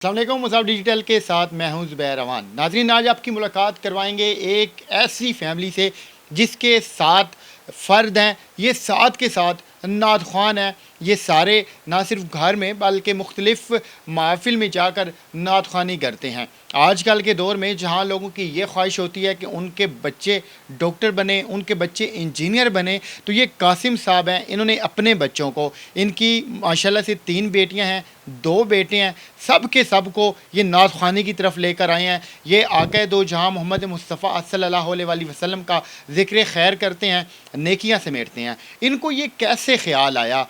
अस्सलाम वालेकुम Musab digital के साथ मैं हूं ज़ुबैर रवान। नाज़रीन, आज आपकी मुलाकात करवाएंगे एक ऐसी फैमिली से जिसके 7 फ़र्द हैं। ये 7 के साथ नात ख़्वान हैं। ये सारे ना सिर्फ घर में बल्कि मुख्तलिफ़ महफ़िल में जाकर नात ख़्वानी करते हैं। आजकल के दौर में जहाँ लोगों की ये ख्वाहिश होती है कि उनके बच्चे डॉक्टर बने, उनके बच्चे इंजीनियर बने, तो ये कासिम साहब हैं। इन्होंने अपने बच्चों को, इनकी माशाल्लाह से 3 बेटियां हैं, 2 बेटे हैं, सब के सब को ये नात ख़्वानी की तरफ लेकर आए हैं। ये आक़ा दो जहाँ मोहम्मद मुस्तफ़ा सल्लल्लाहु अलैहि वसल्लम का ज़िक्र खैर करते हैं, नेकियां समेटते हैं। इनको ये कैसे ख़्याल आया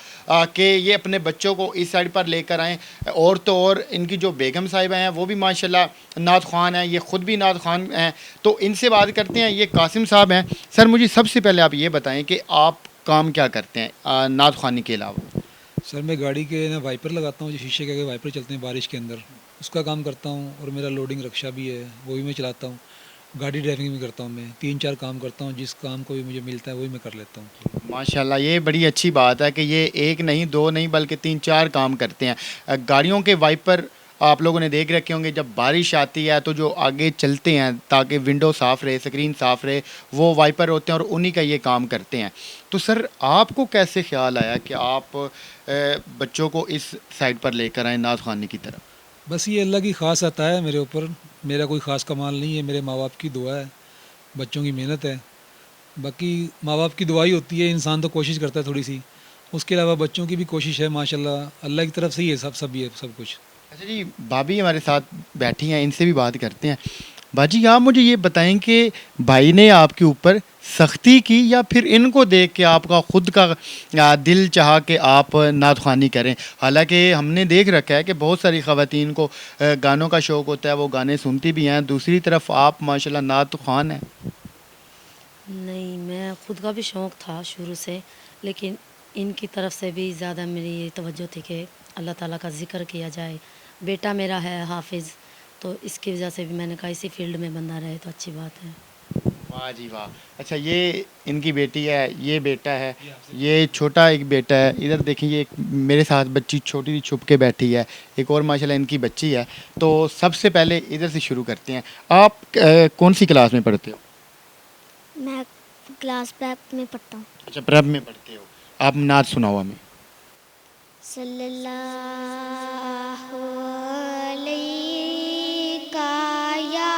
कि ये अपने बच्चों को इस साइड पर लेकर आएँ। और तो और इनकी जो बेगम साहिबा हैं वो भी माशाल्लाह नात ख़्वान हैं, ये ख़ुद भी नात ख़्वान हैं। तो इनसे बात करते हैं। ये कासिम साहब हैं। सर, मुझे सबसे पहले आप ये बताएं कि आप काम क्या करते हैं नात ख़्वानी के अलावा? सर मैं गाड़ी के ना वाइपर लगाता हूँ, जो शीशे के वाइपर चलते हैं बारिश के अंदर, उसका काम करता हूँ। और मेरा लोडिंग रिक्शा भी है, वो भी मैं चलाता हूँ। गाड़ी ड्राइविंग भी करता हूँ। मैं 3-4 काम करता हूँ, जिस काम को भी मुझे मिलता है वही मैं कर लेता हूँ। माशाल्लाह, ये बड़ी अच्छी बात है कि ये एक नहीं, दो नहीं, बल्कि 3-4 काम करते हैं। गाड़ियों के वाइपर आप लोगों ने देख रखे होंगे, जब बारिश आती है तो जो आगे चलते हैं ताकि विंडो साफ़ रहे, स्क्रीन साफ़ रहे, वो वाइपर होते हैं और उन्हीं का ये काम करते हैं। तो सर, आपको कैसे ख़्याल आया कि आप बच्चों को इस साइड पर लेकर आएँ नात ख़्वानी की तरफ? बस ये अल्लाह की ख़ास अता है मेरे ऊपर। मेरा कोई ख़ास कमाल नहीं है, मेरे माँ बाप की दुआ है, बच्चों की मेहनत है। बाकी माँ बाप की दुआ ही होती है, इंसान तो कोशिश करता है थोड़ी सी। उसके अलावा बच्चों की भी कोशिश है, माशाल्लाह अल्लाह की तरफ से ही है सब ये सब कुछ। अच्छा जी, भाभी हमारे साथ बैठी हैं, इनसे भी बात करते हैं। बाजी, आप मुझे ये बताएं कि भाई ने आपके ऊपर सख्ती की या फिर इनको देख के आपका खुद का दिल चाहा कि आप नात ख़्वानी करें? हालांकि हमने देख रखा है कि बहुत सारी ख़वातीन को गानों का शौक़ होता है, वो गाने सुनती भी हैं। दूसरी तरफ आप माशाल्लाह नात ख़्वान हैं। नहीं, मैं खुद का भी शौक़ था शुरू से, लेकिन इनकी तरफ से भी ज़्यादा मेरी ये तवज्जो थी कि अल्लाह ताला का ज़िक्र किया जाए। बेटा मेरा है हाफ़िज़, तो इसकी वजह से भी मैंने कहा इसी फ़ील्ड में बंदा रहे तो अच्छी बात है। वाह जी वाह! अच्छा, ये इनकी बेटी है, ये बेटा है, ये छोटा एक बेटा है। इधर देखिए, ये एक मेरे साथ बच्ची छोटी सी छुप के बैठी है। एक और माशाल्लाह इनकी बच्ची है। तो सबसे पहले इधर से शुरू करते हैं। आप कौन सी क्लास में पढ़ते हो? मैं क्लास प्रेप में पढ़ता हूँ। अच्छा, प्रेप में पढ़ते हो। आप नात सुनाओ हमें। सल्लल्लाहु अलैका या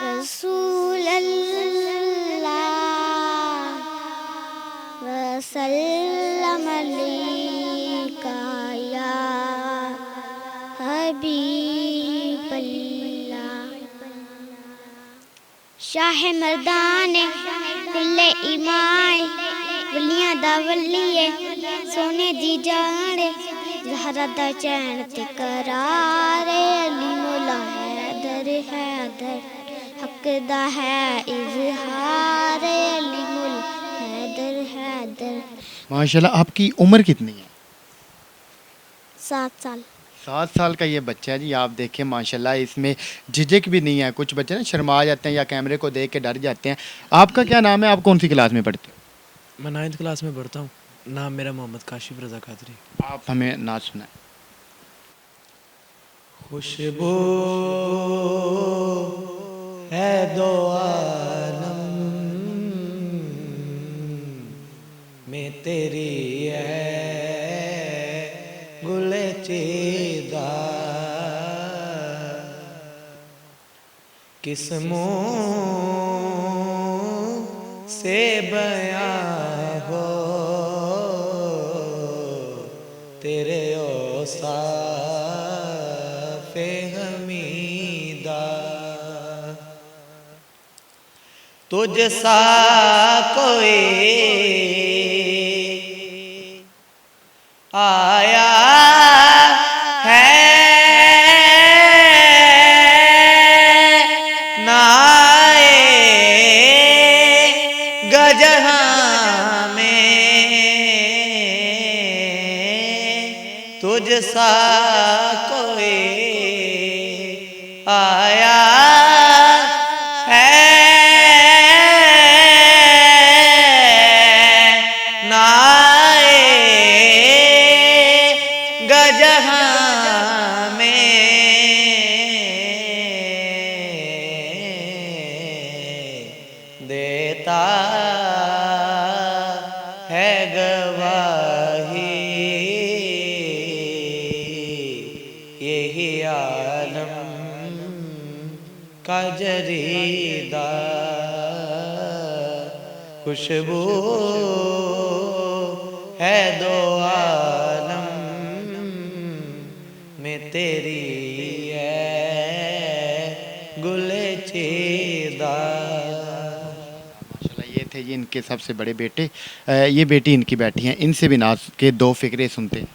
रसूल अल्लाह वसल्लम अलैका या हबीब अल्लाह। शाह मर्दान कुल्ले ईमान वलियां दा वलिए सोने दी जान ज़हरा दा चैन ते करार अली मौला हैदर हक दा है इज़हार अली मौला हैदर। माशाल्लाह, आपकी उम्र कितनी है? 7 साल। 7 साल का ये बच्चा है जी। आप देखें माशाल्लाह, इसमें झिझक भी नहीं है। कुछ बच्चे ना शर्मा जाते हैं या कैमरे को देख के डर जाते हैं। आपका क्या नाम है? आप कौन सी क्लास में पढ़ते हो? मैं 9th क्लास में पढ़ता हूँ। नाम मेरा मोहम्मद काशिफ रज़ा कादरी। आप हमें नात सुनाएं। खुशबू है दो आलम में तेरी है गुले चीदा, किस मुँह से बयां हो तेरे औसाफ़े हमीदा। तुझ सा कोई आया है ना आएगा जहां में, तुझ सा कोई आया है ना आएगा जहां यही आलम का जरीदा खुशबू है दो आलम में तेरी है गुले चीदा। माशाल्लाह, ये थे जी इनके सबसे बड़े बेटे। ये बेटी इनकी बैठी हैं, इनसे भी नाज के दो फिक्रे सुनते हैं।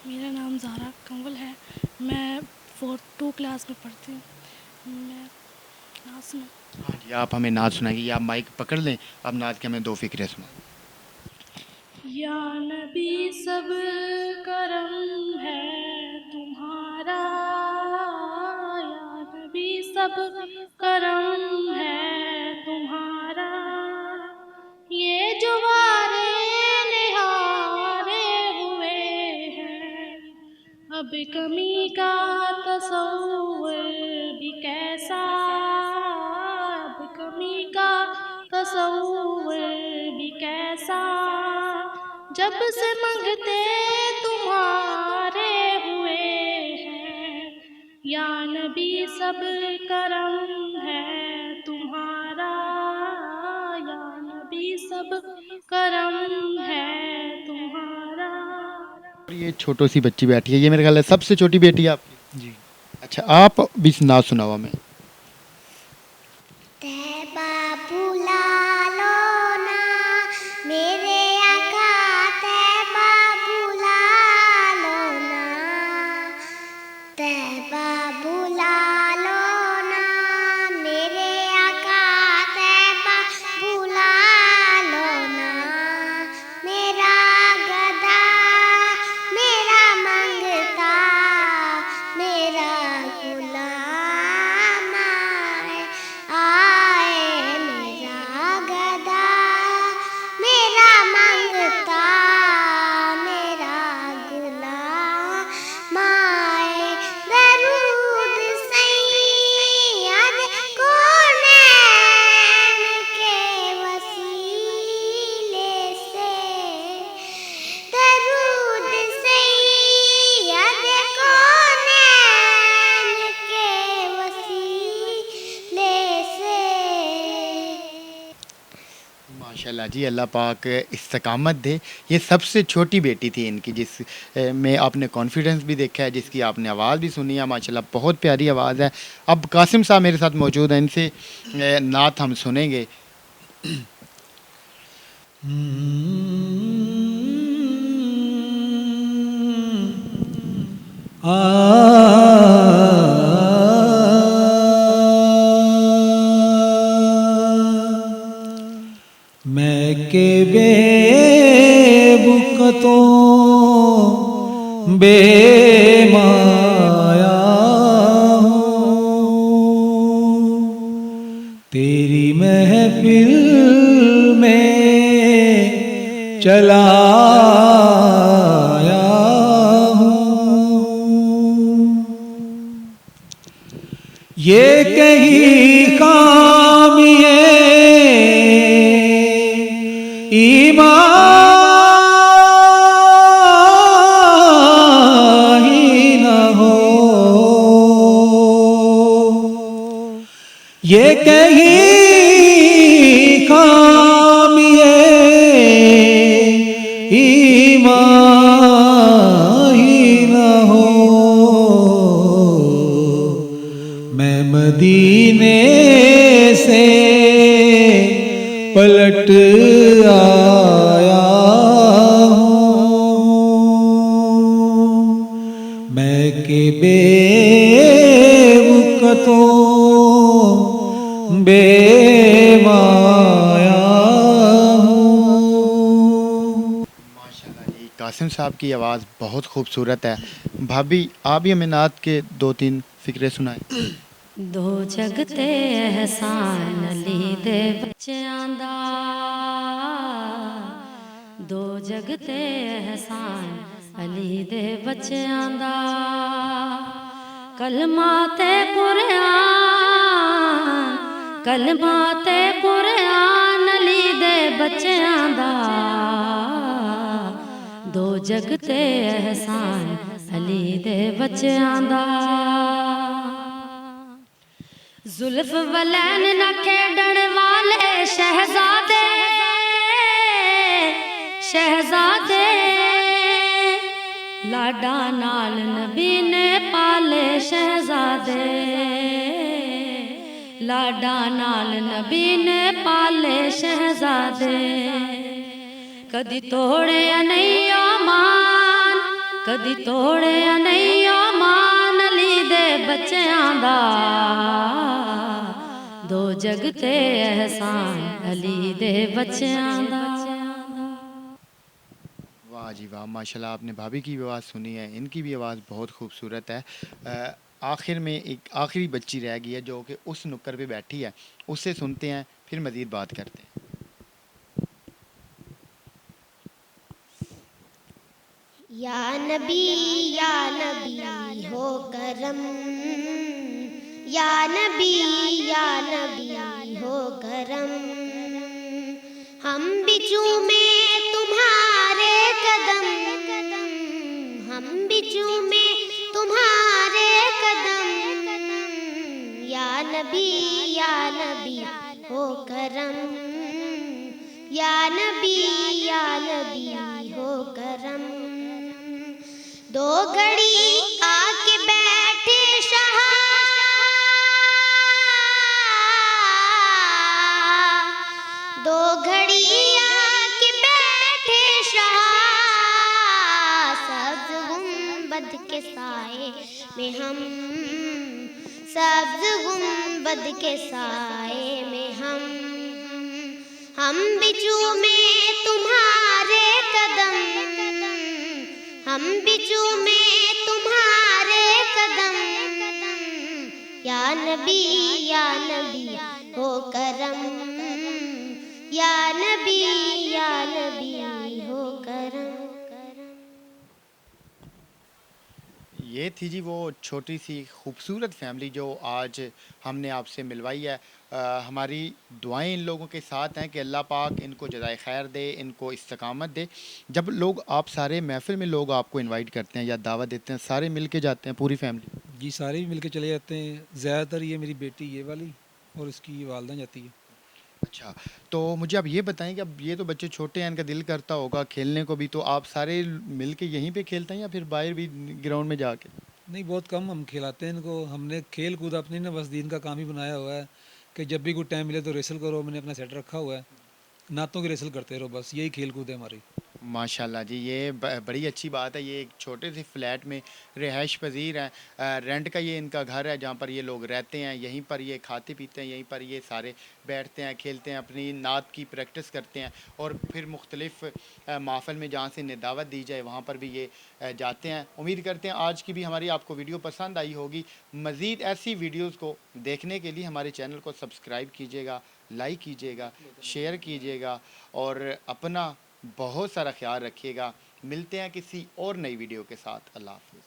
मेरा नाम ज़ारा कंवल है। मैं 2 क्लास में पढ़ती हूँ। मैं नाज़ सुना। हाँ जी, आप हमें नाज सुनाएंगे, या आप माइक पकड़ लें, आप नाज के हमें दो फिक्रे सुनाएं। या नबी सब करम है तुम्हारा, या नबी सब करम है तुम्हारा, ये जो वारे निहारे हुए हैं, अब कमी का तसव्वुर भी कैसा, अब कमी का तसव्वुर भी कैसा, जब से मंगते तुम्हारे हुए हैं, या नबी सब करम है तुम्हारा, या नबी सब करम है तुम्हारा। और ये छोटी सी बच्ची बैठी है, ये मेरे ख्याल है सबसे छोटी बेटी है आपकी। जी। अच्छा, आप भी नाज सुनाओ हमें। तैबा बुला लो ना मेरे आका, तैबा बुला लो ना, तैबा बुला लो ना मेरे आका, तैबा बुला लो ना, मेरा गदा मेरा मंगता मेरा गुलाम आए, मेरा गदा मेरा मंगता मेरा गुलाम आए, दरूद सैयद कौनैन के वसीले से, दरूद सैयद कौनैन के वसीले से। माशाल्लाह जी, अल्लाह पाक इस्तकामत दे। ये सबसे छोटी बेटी थी इनकी, जिस में आपने कॉन्फिडेंस भी देखा है, जिसकी आपने आवाज़ भी सुनी है। माशाल्लाह बहुत प्यारी आवाज़ है। अब कासिम साहब मेरे साथ मौजूद हैं, इनसे नात हम सुनेंगे। मैं के बेबुकतों बेमाया हूँ, तेरी महफिल में चला आया हूँ। ये कहीं खामिए ईमान ही न हो, ये कहीं खामिए ईमान ही न हो, मैं मदीने से पलट आया हूँ, मैं के बेवकतों बेमाया हूँ। माशाल्लाह जी, कासिम साहब की आवाज़ बहुत खूबसूरत है। भाभी, आप भी हमें नात के 2-3 फिक्रे सुनाएं। दो जगते एहसान अली दे बच्चों दा, दो जगते एहसान अली दे बच्चों दा, कलमा ते कुरान, कलमा ते कुरान अली दे बच्चों दा, दो जगते एहसान अली दे बच्चों दा जुल्फ वलैन न खेडण वाले शहजादे शहजादे लाडा नाल नबी ने पाले शहजादे लाडा नाल नबी ने पाले शहजादे कदी तोड़े नहीं ओ मान कदी तोड़े नहीं ओ मान अली दे बच्चों दा दो जगते एहसान अली दे बच्चों दा। वाह जी वाह, माशाल्लाह। आपने भाभी की भी आवाज़ सुनी है, इनकी भी आवाज़ बहुत खूबसूरत है। आखिर में एक आखिरी बच्ची रह गई है जो कि उस नुक्कर पे बैठी है, उससे सुनते हैं, फिर मज़ीद बात करते हैं। या नबी हो करम, या नबी हो करम, हम बिचू में तुम्हारे कदम, हम बिचू में तुम्हारे कदम, या नबी हो करम, या नबी हो करम। दो घड़ी आके बैठे शाह, दो घड़ी आके बैठे शाह, सब्ज गुंबद के साए में हम, सब्ज गुंबद के साए में हम बिचू में तुम्हारे कदम, हम बिचू में तुम्हारे कदम, या नबी हो करम, या नबी हो करम। ये थी जी वो छोटी सी खूबसूरत फैमिली जो आज हमने आपसे मिलवाई है। हमारी दुआएं इन लोगों के साथ हैं कि अल्लाह पाक इनको जज़ाए खैर दे, इनको इस्तकामत दे। जब लोग आप सारे महफ़िल में लोग आपको इनवाइट करते हैं या दावत देते हैं, सारे मिल के जाते हैं पूरी फैमिली? जी सारे भी मिल के चले जाते हैं। ज़्यादातर ये मेरी बेटी ये वाली और इसकी ये वालदा जाती है। अच्छा, तो मुझे आप ये बताएं कि अब ये तो बच्चे छोटे हैं, इनका दिल करता होगा खेलने को भी, तो आप सारे मिल के यहीं पे खेलते हैं या फिर बाहर भी ग्राउंड में जाके? नहीं, बहुत कम हम खिलाते हैं इनको। हमने खेल कूद अपनी ना बस दीन का काम ही बनाया हुआ है कि जब भी कोई टाइम मिले तो रेसल करो। मैंने अपना सेट रखा हुआ है, नातों की रेसल करते रहो, बस यही खेल कूद है हमारी। माशाल्लाह जी, ये बड़ी अच्छी बात है। ये एक छोटे से फ्लैट में रिहाइश पजीर हैं, रेंट का ये इनका घर है जहाँ पर ये लोग रहते हैं। यहीं पर ये खाते पीते हैं, यहीं पर ये सारे बैठते हैं, खेलते हैं, अपनी नात की प्रैक्टिस करते हैं और फिर मुख्तलिफ़ महफ़िल में जहाँ से इन्हें दावत दी जाए वहाँ पर भी ये जाते हैं। उम्मीद करते हैं आज की भी हमारी आपको वीडियो पसंद आई होगी। मज़ीद ऐसी वीडियोज़ को देखने के लिए हमारे चैनल को सब्सक्राइब कीजिएगा, लाइक कीजिएगा, शेयर कीजिएगा और अपना बहुत सारा ख्याल रखिएगा। मिलते हैं किसी और नई वीडियो के साथ। अल्लाह हाफ़िज़।